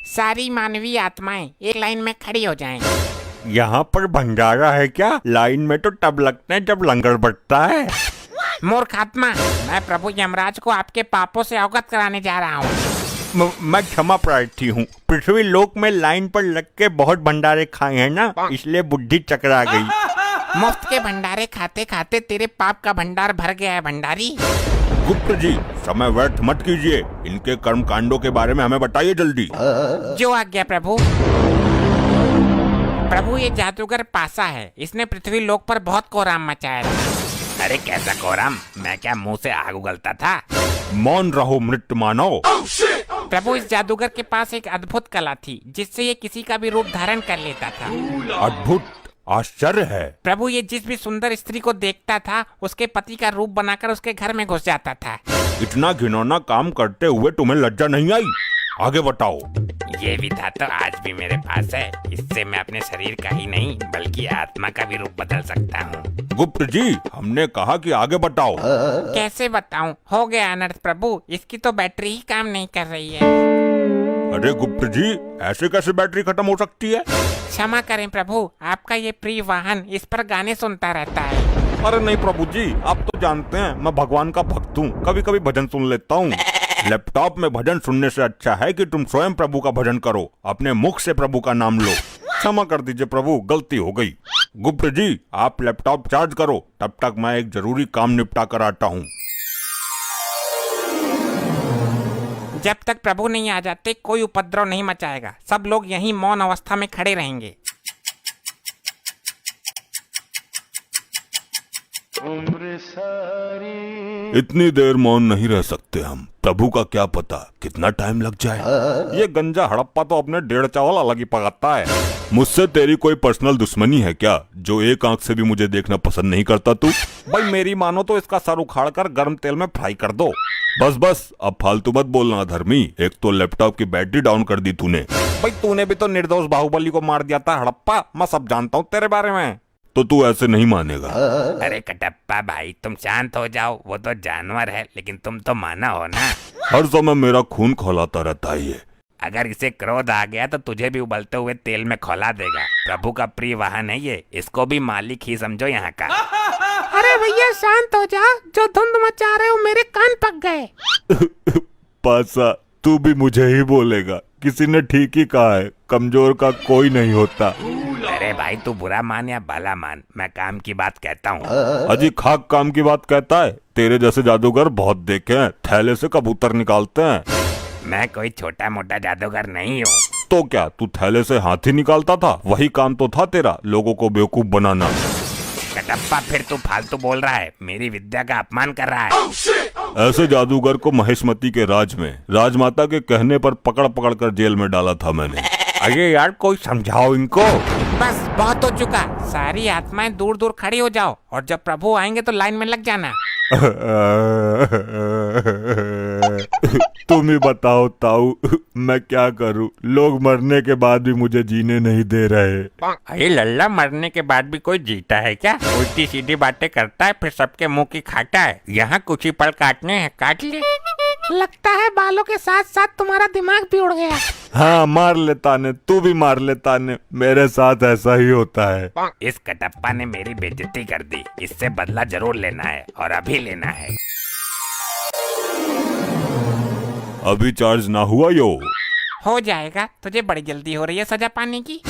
सारी मानवीय आत्माएं एक लाइन में खड़ी हो जाएं। यहाँ पर भंडारा है क्या? लाइन में तो तब लगते हैं जब लंगर बटता है। मूर्ख आत्मा, मैं प्रभु यमराज को आपके पापों से अवगत कराने जा रहा हूँ। मैं क्षमा प्रार्थी हूँ। पृथ्वी लोक में लाइन पर लग के बहुत भंडारे खाए हैं ना, इसलिए बुद्धि चकरा गई। मुफ्त के भंडारे खाते खाते तेरे पाप का भंडार भर गया है भंडारी। गुप्त जी, समय व्यर्थ मत कीजिए। इनके कर्म कांडों के बारे में हमें बताइए जल्दी। जो आज्ञा प्रभु। प्रभु, ये जादूगर पासा है। इसने पृथ्वी लोक पर बहुत कोहराम मचाया था। अरे कैसा कोहराम? मैं क्या मुंह से आग उगलता था? मौन रहो मृत मानव। प्रभु, इस जादूगर के पास एक अद्भुत कला थी जिससे ये किसी का भी रूप धारण कर लेता था। अद्भुत? आश्चर्य है। प्रभु, ये जिस भी सुंदर स्त्री को देखता था उसके पति का रूप बनाकर उसके घर में घुस जाता था। इतना घिनौना काम करते हुए तुम्हें लज्जा नहीं आई? आगे बताओ। ये विधा तो आज भी मेरे पास है। इससे मैं अपने शरीर का ही नहीं बल्कि आत्मा का भी रूप बदल सकता हूँ। गुप्त जी, हमने कहा कि आगे बताओ। कैसे बताऊं? हो गया अनर्थ प्रभु, इसकी तो बैटरी ही काम नहीं कर रही है। अरे गुप्त जी, ऐसे कैसे बैटरी खत्म हो सकती है? क्षमा करें प्रभु, आपका ये प्रिय वाहन इस पर गाने सुनता रहता है। अरे नहीं प्रभु जी, आप तो जानते हैं मैं भगवान का भक्त हूँ। कभी कभी भजन सुन लेता हूँ। लैपटॉप में भजन सुनने से अच्छा है कि तुम स्वयं प्रभु का भजन करो। अपने मुख से प्रभु का नाम लो। क्षमा कर दीजिए प्रभु, गलती हो गई। गुप्त जी, आप लैपटॉप चार्ज करो, तब तक मैं एक जरूरी काम निपटा कर आता हूँ। जब तक प्रभु नहीं आ जाते कोई उपद्रव नहीं मचाएगा। सब लोग यहीं मौन अवस्था में खड़े रहेंगे। इतनी देर मौन नहीं रह सकते हम। प्रभु का क्या पता कितना टाइम लग जाए। ये गंजा हड़प्पा तो अपने डेढ़ चावल अलग ही पकाता है। मुझसे तेरी कोई पर्सनल दुश्मनी है क्या, जो एक आंख से भी मुझे देखना पसंद नहीं करता तू? भाई मेरी मानो तो इसका सर उखाड़ कर गर्म तेल में फ्राई कर दो। बस बस, अब फालतू मत बोलना धर्मी। एक तो लैपटॉप की बैटरी डाउन कर दी तूने। भाई तूने भी तो निर्दोष बाहुबली को मार दिया था हड़प्पा। मैं सब जानता हूँ तेरे बारे में। तो तू ऐसे नहीं मानेगा। अरे कटप्पा भाई, तुम शांत हो जाओ। वो तो जानवर है लेकिन तुम तो माना हो ना। हर समय मेरा खून खौलाता रहता है ये। अगर इसे क्रोध आ गया तो तुझे भी उबलते हुए तेल में खौला देगा। प्रभु का प्रिय वाहन है ये। इसको भी मालिक ही समझो यहाँ का। अरे भैया शांत हो जा, जो धुंध मचा रहे हो मेरे कान पक गए। पासा, तू भी मुझे ही बोलेगा? किसी ने ठीक ही कहा है, कमजोर का कोई नहीं होता। अरे भाई, तू बुरा मान या भला मान, मैं काम की बात कहता हूँ। अजी खाक काम की बात कहता है? तेरे जैसे जादूगर बहुत देखे हैं, थैले से कबूतर निकालते हैं। मैं कोई छोटा मोटा जादूगर नहीं हूँ। तो क्या तू थैले से हाथी निकालता था? वही काम तो था तेरा, लोगों को बेवकूफ बनाना। कटप्पा, फिर तू फालतू बोल रहा है। मेरी विद्या का अपमान कर रहा है। ऐसे जादूगर को महेशमती के राज में राजमाता के कहने पर पकड़ पकड़ कर जेल में डाला था मैंने। अरे यार, कोई समझाओ इनको। बस बहुत हो चुका। सारी आत्माएं दूर दूर खड़ी हो जाओ और जब प्रभु आएंगे तो लाइन में लग जाना। तुम ही बताओ ताऊ, मैं क्या करूं? लोग मरने के बाद भी मुझे जीने नहीं दे रहे। अरे लल्ला, मरने के बाद भी कोई जीता है क्या? उल्टी सीधी बातें करता है फिर सबके मुंह की खाता है। यहाँ कुछ ही पल काटने हैं, काट ले। लगता है बालों के साथ साथ तुम्हारा दिमाग भी उड़ गया। हाँ, मार लेता ने, तू भी मार लेता ने। मेरे साथ ऐसा ही होता है। इस कटप्पा ने मेरी बेइज्जती कर दी। इससे बदला जरूर लेना है और अभी लेना है। अभी चार्ज ना हुआ यो? हो जाएगा, तुझे बड़ी जल्दी हो रही है सजा पाने की।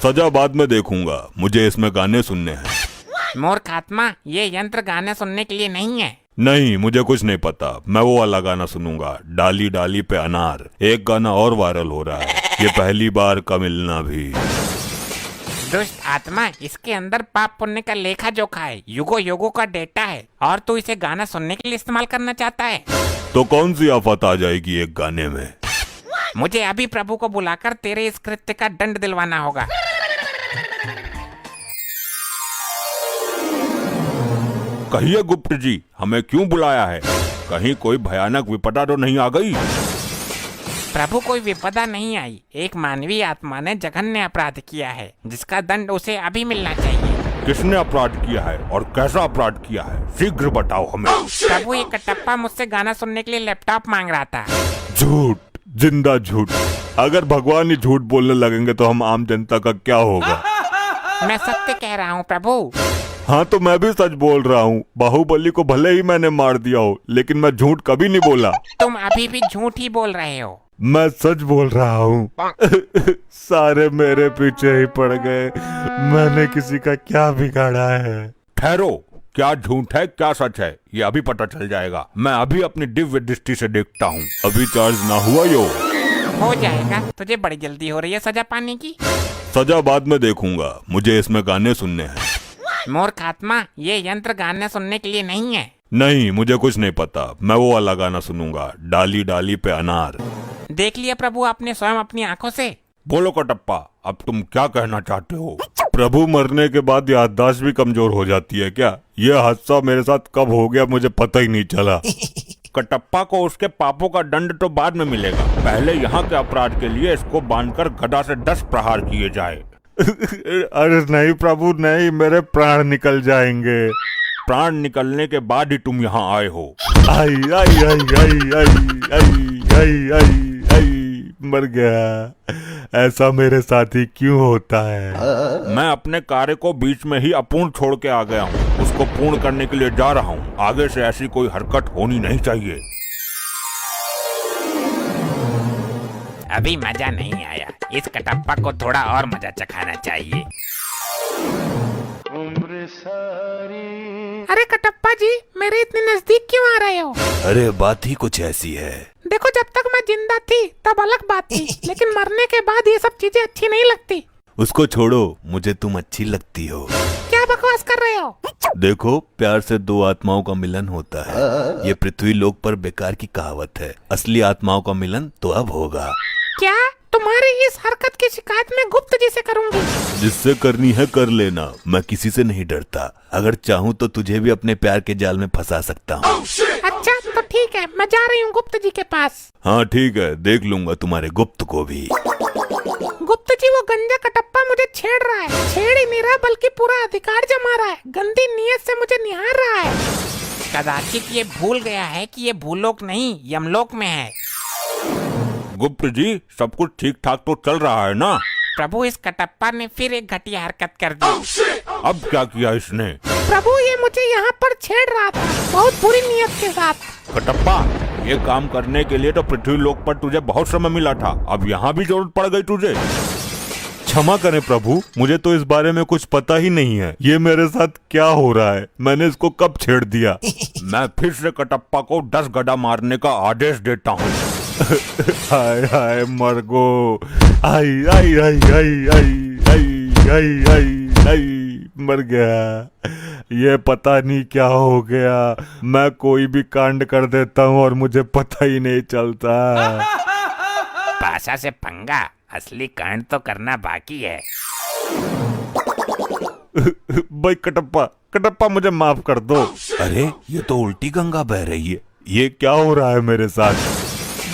सजा बाद में देखूंगा, मुझे इसमें गाने सुनने हैं। मूर्ख आत्मा, ये यंत्र गाने सुनने के लिए नहीं है। नहीं, मुझे कुछ नहीं पता। मैं वो वाला गाना सुनूंगा, डाली डाली पे अनार। एक गाना और वायरल हो रहा है, ये पहली बार का मिलना भी। दुष्ट आत्मा, इसके अंदर पाप पुण्य का लेखा जोखा है, युगो युगो का डेटा है और तू इसे गाना सुनने के लिए इस्तेमाल करना चाहता है। तो कौन सी आफत आ जाएगी एक गाने में? मुझे अभी प्रभु को बुलाकर तेरे इस कृत्य का दंड दिलवाना होगा। कहिए गुप्त जी, हमें क्यों बुलाया है? कहीं कोई भयानक विपदा तो नहीं आ गई? प्रभु, कोई विपदा नहीं आई। एक मानवीय आत्मा ने जघन्य अपराध किया है जिसका दंड उसे अभी मिलना चाहिए। किसने अपराध किया है और कैसा अपराध किया है? शीघ्र बताओ हमें। प्रभु, ये कटप्पा मुझसे गाना सुनने के लिए लैपटॉप मांग रहा था। झूठ जिंदा झूठ। अगर भगवान ही झूठ बोलने लगेंगे तो हम आम जनता का क्या होगा। मैं सत्य कह रहा हूँ प्रभु। हाँ तो मैं भी सच बोल रहा हूँ। बाहुबली को भले ही मैंने मार दिया हो, लेकिन मैं झूठ कभी नहीं बोला। तुम अभी भी झूठ ही बोल रहे हो। मैं सच बोल रहा हूँ। सारे मेरे पीछे ही पड़ गए। मैंने किसी का क्या बिगाड़ा है। ठहरो, क्या झूठ है क्या सच है ये अभी पता चल जाएगा। मैं अभी अपनी दिव्य दृष्टि से देखता हूँ। अभी चार्ज ना हुआ यो। हो जाएगा, तुझे बड़ी जल्दी हो रही है सजा पाने की। सजा बाद में देखूंगा, मुझे इसमें गाने सुनने हैं। मूर्ख आत्मा, ये यंत्र गाने सुनने के लिए नहीं है। नहीं, मुझे कुछ नहीं पता। मैं वो वाला गाना सुनूंगा, डाली डाली पे अनार। देख लिया प्रभु आपने स्वयं अपनी आंखों से। बोलो कटप्पा, अब तुम क्या कहना चाहते हो। प्रभु मरने के बाद याददाश्त भी कमजोर हो जाती है क्या। ये हादसा मेरे साथ कब हो गया मुझे पता ही नहीं चला। कटप्पा को उसके पापों का दंड तो बाद में मिलेगा। पहले यहाँ के अपराध के लिए इसको बांधकर गदा से 10 प्रहार किए जाए। अरे नहीं प्रभु नहीं, मेरे प्राण निकल जाएंगे। प्राण निकलने के बाद ही तुम यहाँ आए हो। आई आई आई आई आई आई आई आई आई मर गया। ऐसा मेरे साथ ही क्यों होता है। मैं अपने कार्य को बीच में ही अपूर्ण छोड़ के आ गया हूँ। उसको पूर्ण करने के लिए जा रहा हूँ। आगे से ऐसी कोई हरकत होनी नहीं चाहिए। अभी मजा नहीं आया, इस कटप्पा को थोड़ा और मजा चखाना चाहिए। अरे कटप्पा जी, मेरे इतने नजदीक क्यों आ रहे हो। अरे बात ही कुछ ऐसी है। देखो, जब तक मैं जिंदा थी तब अलग बात थी, लेकिन मरने के बाद ये सब चीजें अच्छी नहीं लगती। उसको छोड़ो, मुझे तुम अच्छी लगती हो। क्या बकवास कर रहे हो। देखो, प्यार से 2 आत्माओं का मिलन होता है। ये पृथ्वी लोक पर बेकार की कहावत है। असली आत्माओं का मिलन तो अब होगा। क्या तुम्हारी इस हरकत की शिकायत मैं गुप्त जी से करूंगी। जिससे करनी है कर लेना, मैं किसी से नहीं डरता। अगर चाहूँ तो तुझे भी अपने प्यार के जाल में फंसा सकता हूँ। अच्छा तो ठीक है, मैं जा रही हूँ गुप्त जी के पास। हाँ ठीक है, देख लूंगा तुम्हारे गुप्त को भी। गुप्त जी, वो गंजा कटप्पा मुझे छेड़ रहा है। छेड़ ही नहीं रहा बल्कि पूरा अधिकार जमा रहा है। गंदी नीयत से मुझे निहार रहा है। कदाचित ये भूल गया है कि ये भूलोक नहीं यमलोक में है। गुप्त जी, सब कुछ ठीक ठाक तो चल रहा है ना। प्रभु, इस कटप्पा ने फिर एक घटिया हरकत कर दी। अब क्या किया इसने। प्रभु, ये मुझे यहाँ पर छेड़ रहा था बहुत बुरी नीयत के साथ। कटप्पा, ये काम करने के लिए तो पृथ्वी लोक पर तुझे बहुत समय मिला था। अब यहाँ भी जरूरत पड़ गई तुझे। क्षमा करें प्रभु, मुझे तो इस बारे में कुछ पता ही नहीं है। ये मेरे साथ क्या हो रहा है, मैंने इसको कब छेड़ दिया। मैं फिर से कटप्पा को 10 गदा मारने का आदेश देता हूँ। हाय हाय मरगो, आई आई आई आई आई आई आई आई आई मर गया। ये पता नहीं क्या हो गया। मैं कोई भी कांड कर देता हूँ और मुझे पता ही नहीं चलता। पासा से पंगा, असली कांड तो करना बाकी है। भाई कटप्पा, कटप्पा मुझे माफ कर दो। अरे ये तो उल्टी गंगा बह रही है। ये क्या हो रहा है मेरे साथ।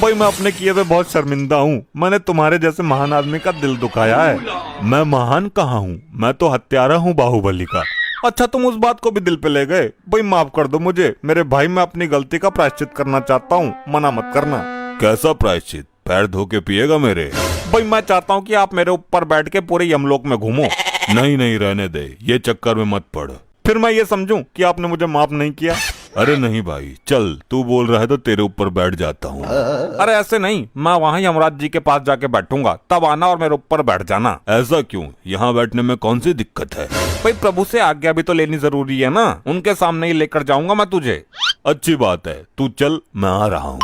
भाई मैं अपने किए पे बहुत शर्मिंदा हूँ। मैंने तुम्हारे जैसे महान आदमी का दिल दुखाया है। मैं महान कहाँ हूँ, मैं तो हत्यारा हूँ बाहुबली का। अच्छा तुम उस बात को भी दिल पे ले गए। भाई माफ कर दो मुझे। मेरे भाई, मैं अपनी गलती का प्रायश्चित करना चाहता हूँ, मना मत करना। कैसा प्रायश्चित। पैर धो के पिएगा मेरे। भाई मैं चाहता हूँ कि आप मेरे ऊपर बैठ के पूरे यमलोक में घूमो। नहीं नहीं रहने दे, ये चक्कर में मत पड़। फिर मैं ये समझूं कि आपने मुझे माफ नहीं किया। अरे नहीं भाई, चल तू बोल रहा है तो तेरे ऊपर बैठ जाता हूँ। अरे ऐसे नहीं, मैं वहाँ यमराज जी के पास जाके बैठूंगा, तब आना और मेरे ऊपर बैठ जाना। ऐसा क्यों, यहाँ बैठने में कौन सी दिक्कत है। भाई प्रभु से आज्ञा भी तो लेनी जरूरी है ना, उनके सामने ही लेकर जाऊंगा मैं तुझे। अच्छी बात है, तू चल, मैं आ रहा हूँ।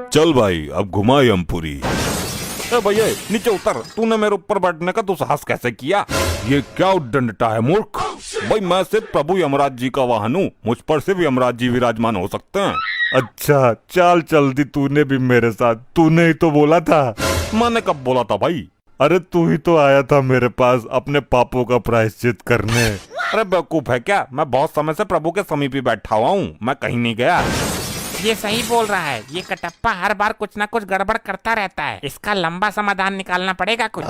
चल भाई, अब घुमा यमपुरी। भैया नीचे उतर, तूने मेरे ऊपर बैठने का दुस्साहस कैसे किया। ये क्या उद्दंडता है मूर्ख। भाई मैं सिर्फ प्रभु यमराज जी का वाहन हूँ, मुझ पर सिर्फ यमराज जी विराजमान हो सकते हैं। अच्छा चाल चल दी तूने भी मेरे साथ। तूने ही तो बोला था। मैंने कब बोला था भाई। अरे तू ही तो आया था मेरे पास अपने पापों का प्रायश्चित करने। अरे बेवकूफ है क्या, मैं बहुत समय से प्रभु के समीप ही बैठा हुआ हूँ, मैं कहीं नहीं गया। ये सही बोल रहा है, ये कटप्पा हर बार कुछ ना कुछ गड़बड़ करता रहता है। इसका लंबा समाधान निकालना पड़ेगा कुछ।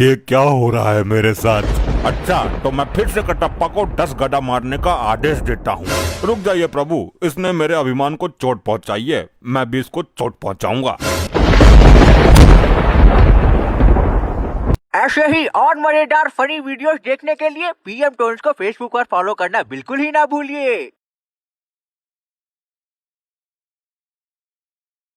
ये क्या हो रहा है मेरे साथ? अच्छा, तो मैं फिर से कटप्पा को 10 गदा मारने का आदेश देता हूँ। रुक जाइए प्रभु, इसने मेरे अभिमान को चोट पहुँचाई है, मैं भी इसको चोट पहुँचाऊंगा। ऐसे ही और मजेदार फनी वीडियोस देखने के लिए पीएम टोन्स को फेसबुक पर फॉलो करना बिल्कुल ही ना भूलिए।